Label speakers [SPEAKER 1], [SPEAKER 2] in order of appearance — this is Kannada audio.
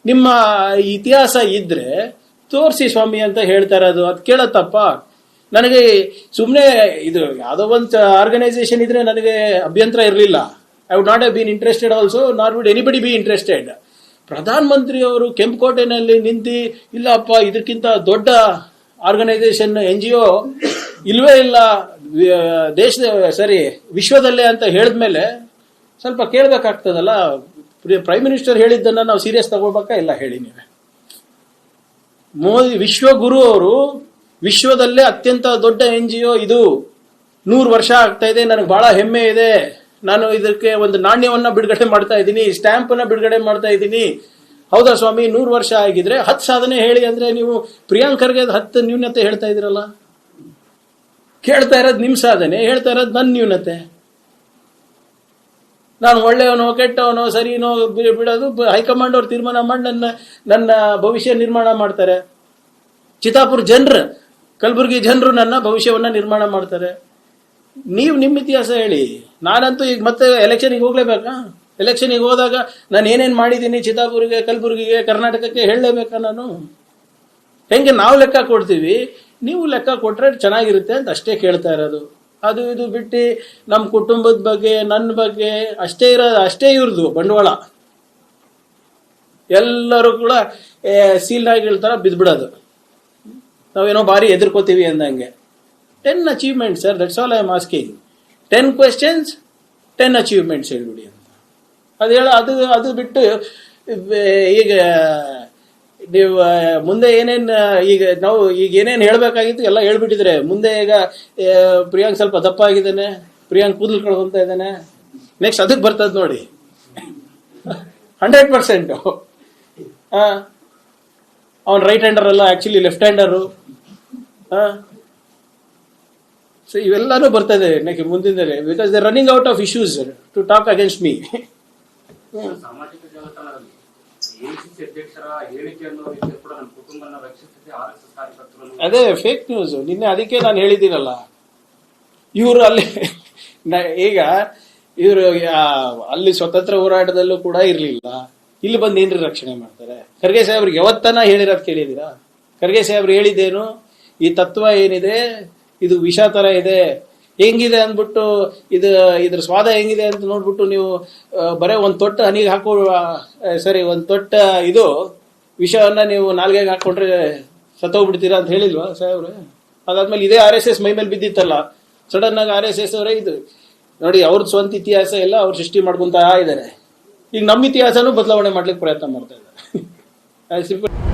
[SPEAKER 1] ನಿಮ್ಮ ಇತಿಹಾಸ ಇದ್ರೆ ತೋರಿಸಿ ಸ್ವಾಮಿ ಅಂತ ಹೇಳ್ತಾ ಇರೋದು. ಅದು ಕೇಳತ್ತಪ್ಪ. ನನಗೆ ಸುಮ್ಮನೆ ಇದು ಯಾವುದೋ ಒಂದು ಆರ್ಗನೈಸೇಷನ್ ಇದ್ರೆ ನನಗೆ ಅಭ್ಯಂತರ ಇರಲಿಲ್ಲ. I would not have been interested also, not would anybody be interested. ಪ್ರಧಾನ ಮಂತ್ರಿ ಅವರು ಕೆಂಪುಕೋಟೆನಲ್ಲಿ ನಿಂತು ಇಲ್ಲಪ್ಪ ಇದಕ್ಕಿಂತ ದೊಡ್ಡ ಆರ್ಗನೈಸೇಷನ್ NGO ಇಲ್ವೇ ಇಲ್ಲ ವಿಶ್ವದಲ್ಲೇ ಅಂತ ಹೇಳಿದ್ಮೇಲೆ ಸ್ವಲ್ಪ ಕೇಳಬೇಕಾಗ್ತದಲ್ಲ. ಪ್ರೈಮ್ ಮಿನಿಸ್ಟರ್ ಹೇಳಿದ್ದನ್ನ ನಾವು ಸೀರಿಯಸ್ ತಗೋಬೇಕಾ? ಇಲ್ಲ ಹೇಳಿ ನೀವೇ. ಮೋದಿ ವಿಶ್ವಗುರು ಅವರು ವಿಶ್ವದಲ್ಲೇ ಅತ್ಯಂತ ದೊಡ್ಡ NGO ಇದು, 100 ವರ್ಷ ಆಗ್ತಾ ಇದೆ, ನನಗೆ ಬಹಳ ಹೆಮ್ಮೆ ಇದೆ, ನಾನು ಇದಕ್ಕೆ ಒಂದು ನಾಣ್ಯವನ್ನ ಬಿಡುಗಡೆ ಮಾಡ್ತಾ ಇದ್ದೀನಿ, ಸ್ಟ್ಯಾಂಪ್ ಅನ್ನ ಬಿಡುಗಡೆ ಮಾಡ್ತಾ ಇದ್ದೀನಿ. ಹೌದಾ ಸ್ವಾಮಿ? 100 ವರ್ಷ ಆಗಿದ್ರೆ 10 ಸಾಧನೆ ಹೇಳಿ ಅಂದ್ರೆ ನೀವು ಪ್ರಿಯಾಂಕರ್ಗೆ 10 ನ್ಯೂನತೆ ಹೇಳ್ತಾ ಇದ್ದೀರಲ್ಲ. ಕೇಳ್ತಾ ಇರೋದು ನಿಮ್ ಸಾಧನೆ, ಹೇಳ್ತಾ ಇರೋದು ನನ್ನ ನ್ಯೂನತೆ. ನಾನು ಒಳ್ಳೆಯವನೋ ಕೆಟ್ಟವನೋ ಸರಿನೋ ಬಿಡೋದು ಹೈಕಮಾಂಡ್ ಅವ್ರು ತೀರ್ಮಾನ ಮಾಡಿ ನನ್ನ ಭವಿಷ್ಯ ನಿರ್ಮಾಣ ಮಾಡ್ತಾರೆ. ಚಿತ್ತಾಪುರ ಜನರು, ಕಲಬುರಗಿ ಜನರು ನನ್ನ ಭವಿಷ್ಯವನ್ನ ನಿರ್ಮಾಣ ಮಾಡ್ತಾರೆ. ನೀವು ನಿಮ್ಮ ಇತಿಹಾಸ ಹೇಳಿ. ನಾನಂತೂ ಈಗ ಮತ್ತೆ ಎಲೆಕ್ಷನ್ಗೆ ಹೋಗ್ಲೇಬೇಕಾ? ಎಲೆಕ್ಷನ್ಗೆ ಹೋದಾಗ ನಾನು ಏನೇನು ಮಾಡಿದ್ದೀನಿ ಚಿತ್ತಾಪುರಿಗೆ, ಕಲಬುರಗಿಗೆ, ಕರ್ನಾಟಕಕ್ಕೆ ಹೇಳಲೇಬೇಕಾ ನಾನು? ಹೆಂಗೆ ನಾವು ಲೆಕ್ಕ ಕೊಡ್ತೀವಿ, ನೀವು ಲೆಕ್ಕ ಕೊಟ್ರೆ ಚೆನ್ನಾಗಿರುತ್ತೆ ಅಂತ ಅಷ್ಟೇ ಕೇಳ್ತಾ ಇರೋದು. ಅದು ಇದು ಬಿಟ್ಟು ನಮ್ಮ ಕುಟುಂಬದ ಬಗ್ಗೆ, ನನ್ನ ಬಗ್ಗೆ ಅಷ್ಟೇ ಇವ್ರದು ಬಂಡವಾಳ. ಎಲ್ಲರೂ ಕೂಡ ಸೀಲ್ನಾಗಿಗಳ ಥರ ಬಿದ್ಬಿಡೋದು. ನಾವೇನೋ ಬಾರಿ ಎದುರ್ಕೋತೀವಿ ಅಂದಂಗೆ. 10 achievements sir, that's all I am asking. 10 questions 10 achievements ಹೇಳ್ಬಿಡಿ ಅಂತ. ಅದು ಬಿಟ್ಟು ಈಗ ನೀವು ಮುಂದೆ ಏನೇನು ಈಗ ಏನೇನು ಹೇಳ್ಬೇಕಾಗಿತ್ತು ಎಲ್ಲ ಹೇಳ್ಬಿಟ್ಟಿದ್ರೆ. ಮುಂದೆ ಈಗ ಪ್ರಿಯಾಂಕ್ ಸ್ವಲ್ಪ ದಪ್ಪ ಆಗಿದ್ದಾನೆ, ಪ್ರಿಯಾಂಕ್ ಕೂದಲು ಕಳ್ಕೊಂತ ಇದ್ದಾನೆ, ನೆಕ್ಸ್ಟ್ ಅದಕ್ಕೆ ಬರ್ತದ ನೋಡಿ 100%. ಅವನ್ ರೈಟ್ ಹ್ಯಾಂಡರ್ ಅಲ್ಲ, ಆಕ್ಚುಲಿ ಲೆಫ್ಟ್ ಹ್ಯಾಂಡರು. ಸೊ ಇವೆಲ್ಲಾನು ಬರ್ತದೆ ನೆಕ್ಸ್ಟ್ ಮುಂದಿನ, because they running out of issues to talk against me.
[SPEAKER 2] ಸಾಮಾಜಿಕ ಜಾಲತಾಣದಲ್ಲಿ ACC ಅಧ್ಯಕ್ಷರ ಹೇಳಿಕೆಯನ್ನು ಕೂಡ ನಮ್ಮ ಕುಟುಂಬನ ರಕ್ಷಿಸುತ್ತೆ RSS ಕಾರ್ಯಕರ್ತರು.
[SPEAKER 1] ಅದೇ ಫೇಕ್ ನ್ಯೂಸ್. ನಿನ್ನೆ ಅದಕ್ಕೆ ನಾನು ಹೇಳಿದ್ದೀನಲ್ಲ, ಇವರು ಅಲ್ಲಿ ಈಗ ಇವರು ಅಲ್ಲಿ ಸ್ವತಂತ್ರ ಹೋರಾಟದಲ್ಲೂ ಕೂಡ ಇರಲಿಲ್ಲ, ಇಲ್ಲಿ ಬಂದು ಏನ್ರಿ ರಕ್ಷಣೆ ಮಾಡ್ತಾರೆ? ಖರ್ಗೆ ಸಾಹೇಬ್ರಿಗೆ ಯಾವತ್ತನ ಹೇಳಿರೋದು ಕೇಳಿದ್ದೀರಾ? ಖರ್ಗೆ ಸಾಹೇಬ್ರು ಹೇಳಿದ್ದೇನು, ಈ ತತ್ವ ಏನಿದೆ ಇದು ವಿಷ ತರ ಇದೆ, ಹೆಂಗಿದೆ ಅಂದ್ಬಿಟ್ಟು ಇದ್ರ ಸ್ವಾದ ಹೆಂಗಿದೆ ಅಂತ ನೋಡ್ಬಿಟ್ಟು ನೀವು ಬರೇ ಒಂದ್ ತೊಟ್ಟ ಹನಿಗೆ ಹಾಕೋ ಒಂದ್ ತೊಟ್ಟ ಇದು ವಿಷವನ್ನ ನೀವು ನಾಲ್ಗೆಗೆ ಹಾಕೊಂಡ್ರೆ ಸತ್ತೋಗ್ಬಿಡ್ತೀರಾ ಅಂತ ಹೇಳಿಲ್ವಾ ಸಾಹೇಬ್ರೆ? ಅದಾದ್ಮೇಲೆ ಇದೇ RSS ಮೈ ಮೇಲೆ ಬಿದ್ದಿತ್ತಲ್ಲ, ಸಡನ್ ಆಗಿ RSS ಅವರೇ ಇದು ನೋಡಿ ಅವ್ರದ್ದು ಸ್ವಂತ ಇತಿಹಾಸ ಎಲ್ಲ ಅವ್ರು ಸೃಷ್ಟಿ ಮಾಡ್ಕೊಂತ ಇದ್ದಾರೆ. ಈಗ ನಮ್ಮ ಇತಿಹಾಸನೂ ಬದಲಾವಣೆ ಮಾಡ್ಲಿಕ್ಕೆ ಪ್ರಯತ್ನ ಮಾಡ್ತಾ ಇದ್ದಾರೆ.